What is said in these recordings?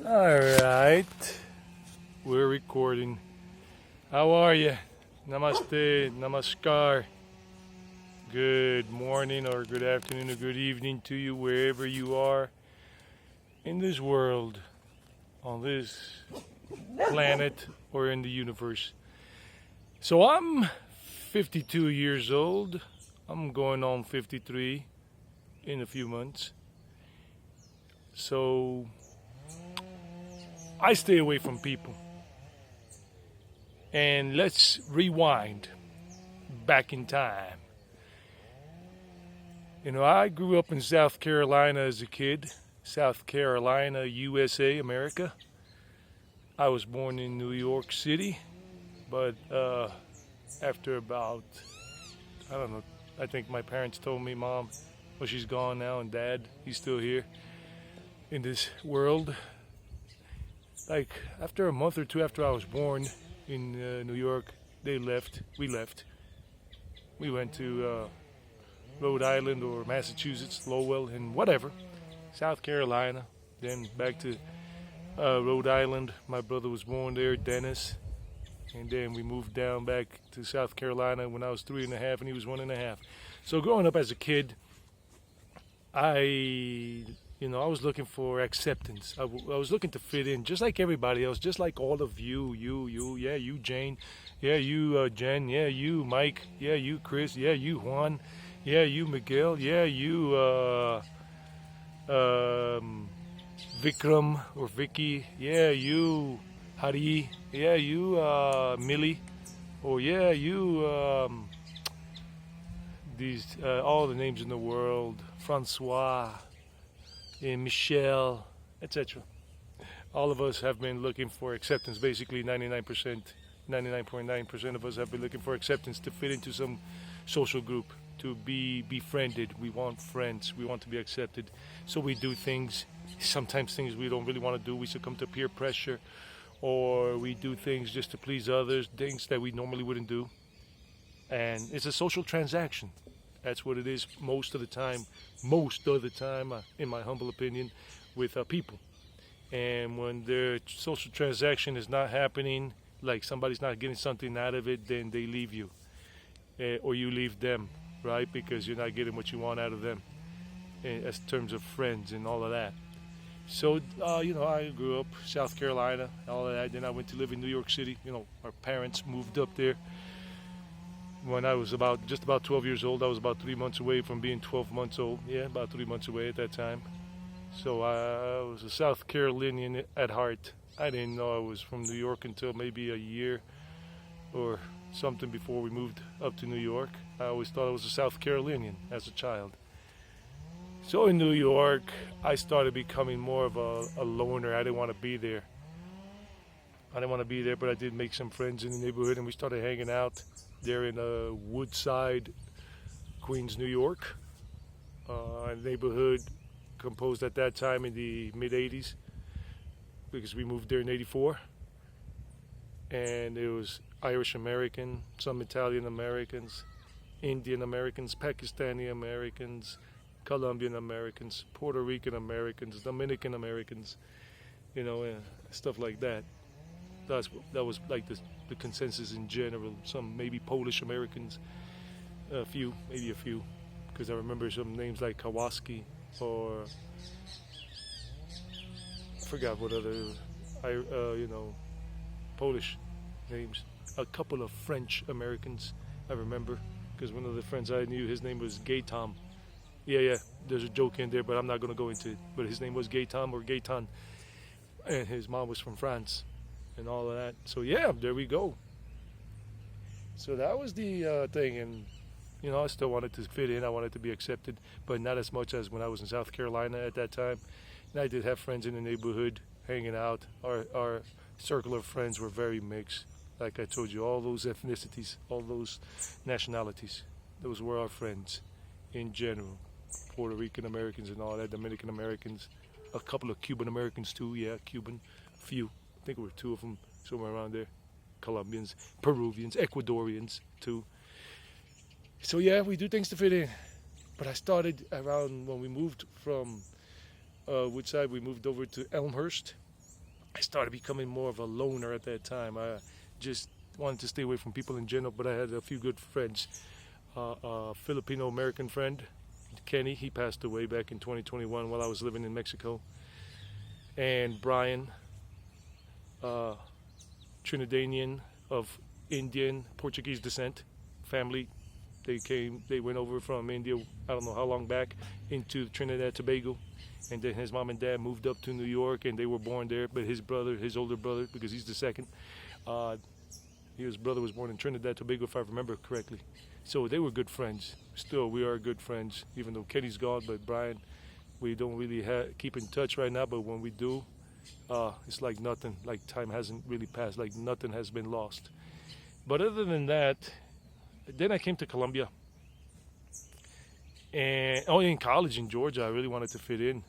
All right, we're recording. How are you? Namaste, namaskar. Good morning, or good afternoon, or good evening to you, wherever you are in this world, on this planet, or in the universe. So I'm 52 years old. I'm going on 53 in a few months. So I stay away from people. And let's rewind back in time. I grew up in South Carolina as a kid. South Carolina, USA, America. I was born in New York City, but after about, I don't know, I think my parents told me, Mom, well, she's gone now, and Dad, he's still here in this world. Like after a month or two after I was born in New York, they left. We left. We went to Rhode Island or Massachusetts, Lowell, and whatever, South Carolina. Then back to Rhode Island. My brother was born there, Dennis. And then we moved down back to South Carolina when I was 3.5 and he was 1.5. So growing up as a kid, I was looking for acceptance. I was looking to fit in, just like everybody else, just like all of you, yeah, you, Jane, yeah, you, Jen, yeah, you, Mike, yeah, you, Chris, yeah, you, Juan, yeah, you, Miguel, yeah, you, Vikram or Vicky, yeah, you, Hari, yeah, you, Millie, or yeah, you, all the names in the world, Francois, and Michelle, etc. All of us have been looking for acceptance. Basically, 99.9% of us have been looking for acceptance to fit into some social group, to be befriended. We want friends. We want to be accepted. So we do things, sometimes things we don't really want to do. We succumb to peer pressure, or we do things just to please others, things that we normally wouldn't do. And it's a social transaction. That's what it is most of the time, in my humble opinion, with people. And when their social transaction is not happening, like somebody's not getting something out of it, then they leave you. Or you leave them, right? Because you're not getting what you want out of them as terms of friends and all of that. So, I grew up South Carolina, all of that. Then I went to live in New York City. Our parents moved up there when I was just about 12 years old. I was about 3 months away from being 12 months old. Yeah, about 3 months away at that time. So I was a South Carolinian at heart. I didn't know I was from New York until maybe a year or something before we moved up to New York. I always thought I was a South Carolinian as a child. So in New York, I started becoming more of a loner. I didn't want to be there. But I did make some friends in the neighborhood, and we started hanging out there in Woodside, Queens, New York. A neighborhood composed at that time in the mid-'80s, because we moved there in '84. And it was Irish American, some Italian Americans, Indian Americans, Pakistani Americans, Colombian Americans, Puerto Rican Americans, Dominican Americans, stuff like that. That was like the consensus in general. Some maybe Polish Americans, maybe a few, because I remember some names like Kowalski, or I forgot what other, Polish names. A couple of French Americans, I remember, because one of the friends I knew, his name was Gaetan. Yeah, there's a joke in there, but I'm not going to go into it. But his name was Gaetan or Gaetan, and his mom was from France, and all of that. So yeah, there we go. So that was the thing, and I still wanted to fit in. I wanted to be accepted, but not as much as when I was in South Carolina at that time. And I did have friends in the neighborhood hanging out. Our circle of friends were very mixed. Like I told you, all those ethnicities, all those nationalities, those were our friends in general. Puerto Rican Americans and all that, Dominican Americans, a couple of Cuban Americans too, Cuban, few. I think there were 2 of them, somewhere around there. Colombians, Peruvians, Ecuadorians too. So yeah, we do things to fit in. But I started around when we moved from Woodside, we moved over to Elmhurst, I started becoming more of a loner at that time. I just wanted to stay away from people in general, but I had a few good friends. A Filipino American friend, Kenny, he passed away back in 2021 while I was living in Mexico. And Brian, Trinidadian of Indian, Portuguese descent, family. They went over from India, I don't know how long back, into Trinidad Tobago. And then his mom and dad moved up to New York, and they were born there. But his brother, his older brother, because he's the second, his brother was born in Trinidad Tobago, if I remember correctly. So they were good friends. Still, we are good friends, even though Kenny's gone. But Brian, we don't really keep in touch right now. But when we do, it's like nothing. Like time hasn't really passed. Like nothing has been lost. But other than that, then I came to Colombia. And in college in Georgia, I really wanted to fit in.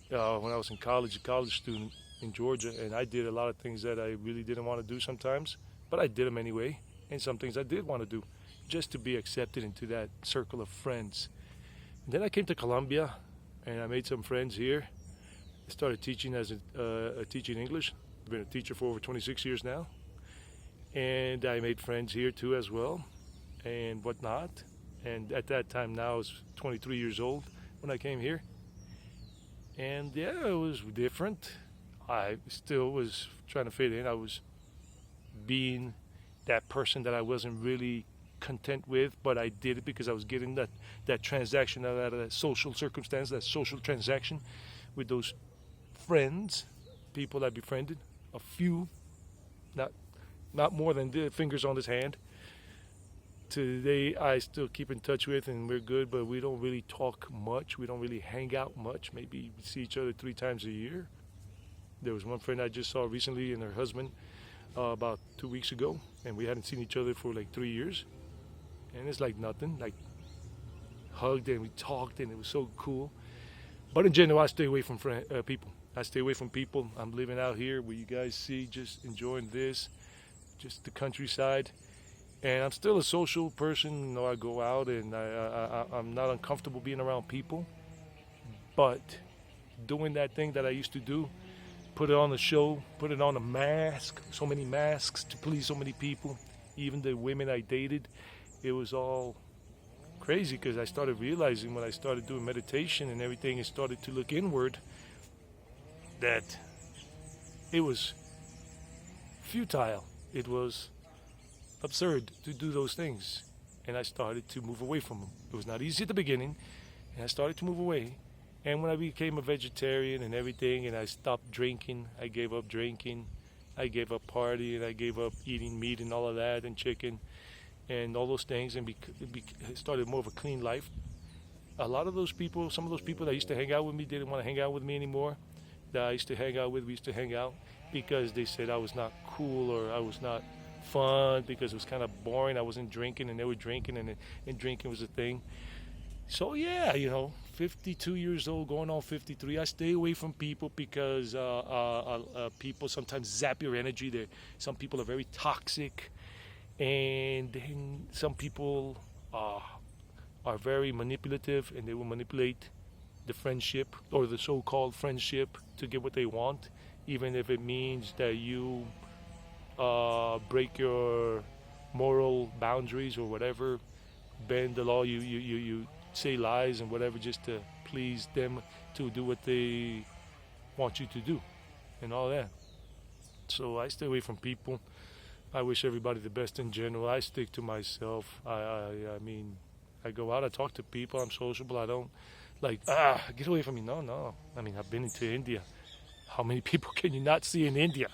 When I was in college, a college student in Georgia, and I did a lot of things that I really didn't want to do sometimes, but I did them anyway. And some things I did want to do, just to be accepted into that circle of friends. And then I came to Colombia, and I made some friends here. I started teaching teaching English. I've been a teacher for over 26 years now, and I made friends here too as well, and whatnot. And at that time now I was 23 years old when I came here. And yeah, it was different. I still was trying to fit in. I was being that person that I wasn't really content with, but I did it because I was getting that transaction out of that social circumstance, that social transaction with those friends, people I befriended, a few, not more than the fingers on his hand. Today I still keep in touch with, and we're good, but we don't really talk much. We don't really hang out much. Maybe we see each other 3 times a year. There was one friend I just saw recently and her husband about 2 weeks ago, and we hadn't seen each other for like 3 years. And it's like nothing, like hugged and we talked and it was so cool. But in general, I stay away from people. I stay away from people. I'm living out here where you guys see, just enjoying this, just the countryside. And I'm still a social person. You know, I go out and I'm not uncomfortable being around people. But doing that thing that I used to do, put it on a show, put it on a mask, so many masks to please so many people, even the women I dated, it was all crazy because I started realizing when I started doing meditation and everything and started to look inward that it was futile. It was absurd to do those things, and I started to move away from them. It was not easy at the beginning, and I started to move away. And when I became a vegetarian and everything, and I stopped drinking, I gave up drinking, I gave up partying, I gave up eating meat and all of that, and chicken and all those things, and started more of a clean life. A lot of those people, some of those people that used to hang out with me didn't want to hang out with me anymore. That I used to hang out with, we used to hang out because they said I was not cool or I was not fun because it was kind of boring. I wasn't drinking and they were drinking, and drinking was a thing. So yeah, 52 years old, going on 53. I stay away from people because people sometimes zap your energy. Some people are very toxic, and then some people are very manipulative, and they will manipulate the friendship or the so-called friendship to get what they want, even if it means that you break your moral boundaries or whatever, bend the law, you say lies and whatever just to please them, to do what they want you to do and all that. So I stay away from people. I wish everybody the best in general. I stick to myself. I mean, I go out, I talk to people, I'm sociable. I don't get away from me. No. I mean, I've been into India. How many people can you not see in India?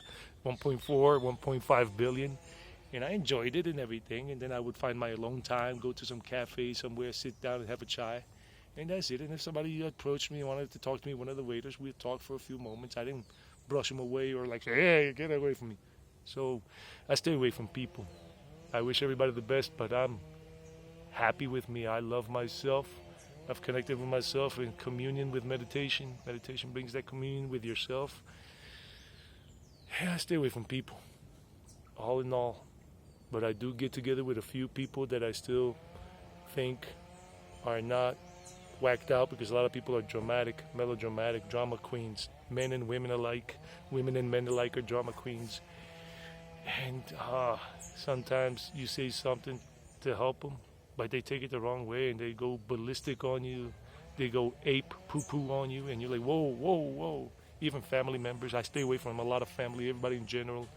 1.4, 1.5 billion. And I enjoyed it and everything. And then I would find my alone time, go to some cafe somewhere, sit down and have a chai. And that's it. And if somebody approached me and wanted to talk to me, one of the waiters, we'd talk for a few moments. I didn't brush them away or say, hey, get away from me. So I stay away from people. I wish everybody the best, but I'm happy with me. I love myself. I've connected with myself in communion with meditation. Meditation brings that communion with yourself. Yeah, I stay away from people, all in all. But I do get together with a few people that I still think are not whacked out because a lot of people are dramatic, melodramatic, drama queens. Men and women alike, women and men alike are drama queens. And sometimes you say something to help them, but they take it the wrong way and they go ballistic on you. They go ape poo-poo on you, and you're like, whoa, whoa, whoa. Even family members, I stay away from a lot of family, everybody in general.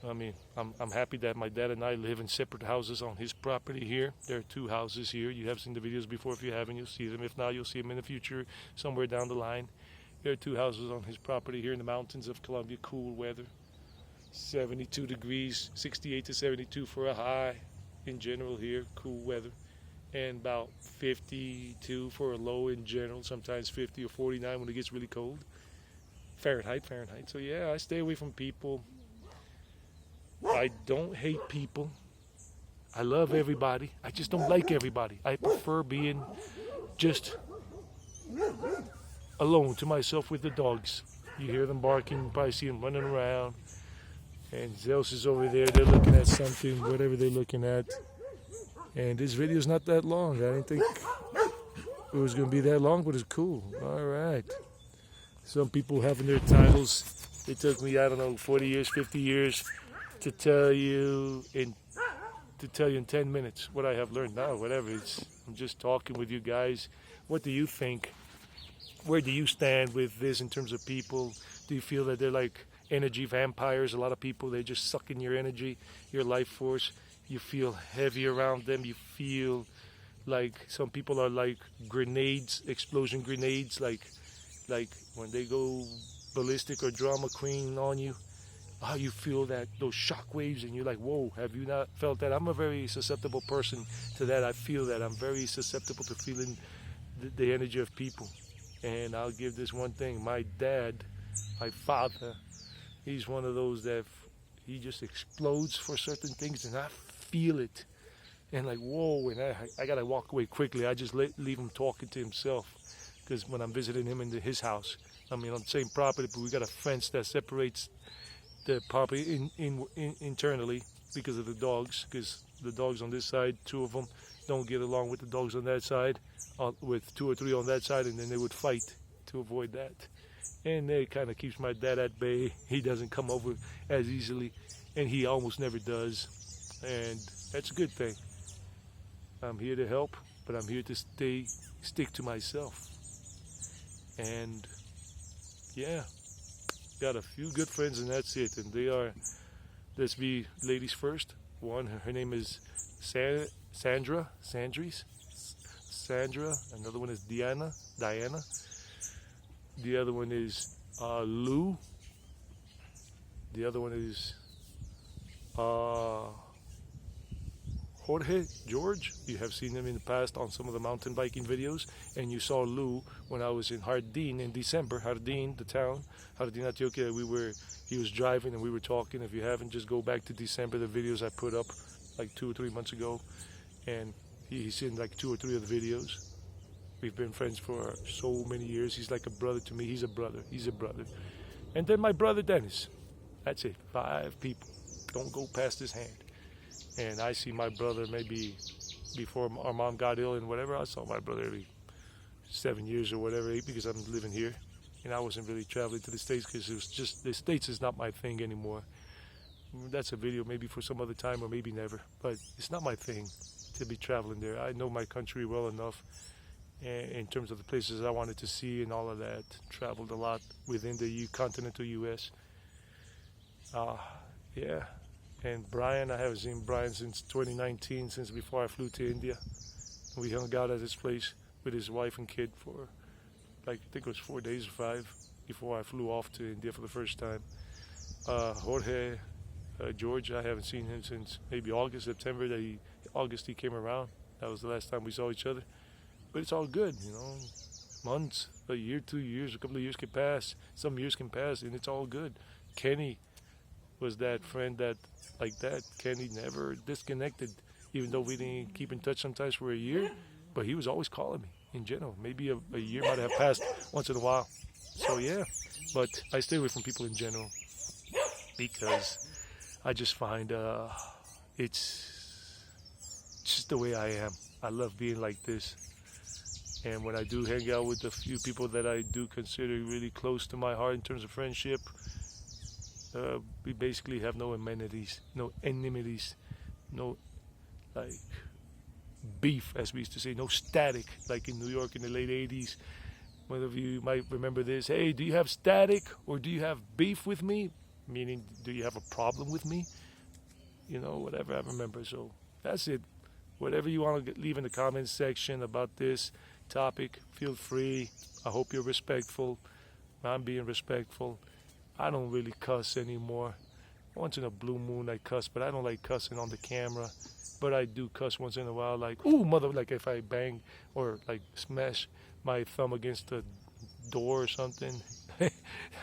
I mean, I'm happy that my dad and I live in separate houses on his property here. There are 2 houses here. You have seen the videos before. If you haven't, you'll see them. If not, you'll see them in the future, somewhere down the line. There are 2 houses on his property here in the mountains of Colombia. Cool weather, 72 degrees, 68 to 72 for a high in general here. Cool weather, and about 52 for a low in general. Sometimes 50 or 49 when it gets really cold. Fahrenheit. So yeah, I stay away from people. I don't hate people. I love everybody. I just don't like everybody. I prefer being just alone to myself with the dogs. You hear them barking, you probably see them running around. And Zeus is over there, they're looking at something, whatever they're looking at. And this video's not that long. I didn't think it was going to be that long, but it's cool. All right. Some people having their titles. It took me, I don't know, 40 years, 50 years to tell you in 10 minutes what I have learned now. Whatever. I'm just talking with you guys. What do you think? Where do you stand with this in terms of people? Do you feel that they're like energy vampires? A lot of people, they just suck in your energy, your life force. You feel heavy around them. You feel like some people are like grenades, explosion grenades, like when they go ballistic or drama queen on you. How you feel that, those shock waves, and you're like, whoa, have you not felt that? I'm a very susceptible person to that. I feel that. I'm very susceptible to feeling the energy of people. And I'll give this one thing. My dad, my father, he's one of those that he just explodes for certain things, and I feel it. And like, whoa, and I got to walk away quickly. I just leave him talking to himself. Because when I'm visiting him in his house, I mean, on the same property, but we got a fence that separates the property internally because of the dogs. Because the dogs on this side, 2 of them, don't get along with the dogs on that side, with 2 or 3 on that side, and then they would fight to avoid that. And it kind of keeps my dad at bay. He doesn't come over as easily, and he almost never does. And that's a good thing. I'm here to help, but I'm here to stick to myself. And yeah, got a few good friends, and that's it. And they are, let's be ladies first. One, her name is Sandra. Another one is Diana. The other one is Lou. The other one is George. You have seen him in the past on some of the mountain biking videos, and you saw Lou when I was in Jardín in December. Jardín, the town, Jardín, Antioquia. He was driving and we were talking. If you haven't, just go back to December, the videos I put up like 2 or 3 months ago, and he's in like 2 or 3 of the videos. We've been friends for so many years. He's like a brother to me. He's a brother. And then my brother Dennis. That's it. 5 people. Don't go past his hand. And I see my brother maybe before our mom got ill and whatever. I saw my brother every 7 years or whatever, because I'm living here. And I wasn't really traveling to the States because it was just, the States is not my thing anymore. That's a video maybe for some other time or maybe never. But it's not my thing to be traveling there. I know my country well enough in terms of the places I wanted to see and all of that. Traveled a lot within the continental U.S. Yeah. And Brian, I haven't seen Brian since 2019, since before I flew to India. We hung out at his place with his wife and kid for, like, I think it was 4 days or 5 before I flew off to India for the first time. George, I haven't seen him since maybe August, September. August he came around. That was the last time we saw each other. But it's all good, you know. Months, a year, 2 years, a couple of years can pass. Some years can pass, and it's all good. Kenny was that friend that, like that. Kenny never disconnected, even though we didn't keep in touch sometimes for a year. But he was always calling me in general. Maybe a year might have passed once in a while. So yeah, but I stay away from people in general because I just find it's just the way I am. I love being like this. And when I do hang out with the few people that I do consider really close to my heart in terms of friendship, we basically have no amenities, no enmities, no like beef, as we used to say, no static, like in New York in the late 80s. One of you might remember this. Hey, do you have static or do you have beef with me? Meaning, do you have a problem with me? You know, whatever I remember. So that's it. Whatever you want to leave in the comments section about this topic, feel free. I hope you're respectful. I'm being respectful. I don't really cuss anymore. Once in a blue moon I cuss, but I don't like cussing on the camera. But I do cuss once in a while, like, ooh, mother, like if I bang or like smash my thumb against the door or something.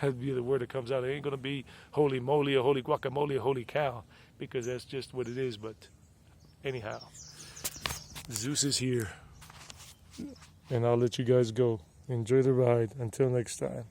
That'd be the word that comes out. It ain't gonna be holy moly or holy guacamole or holy cow, because that's just what it is. But anyhow, Zeus is here, and I'll let you guys go. Enjoy the ride. Until next time.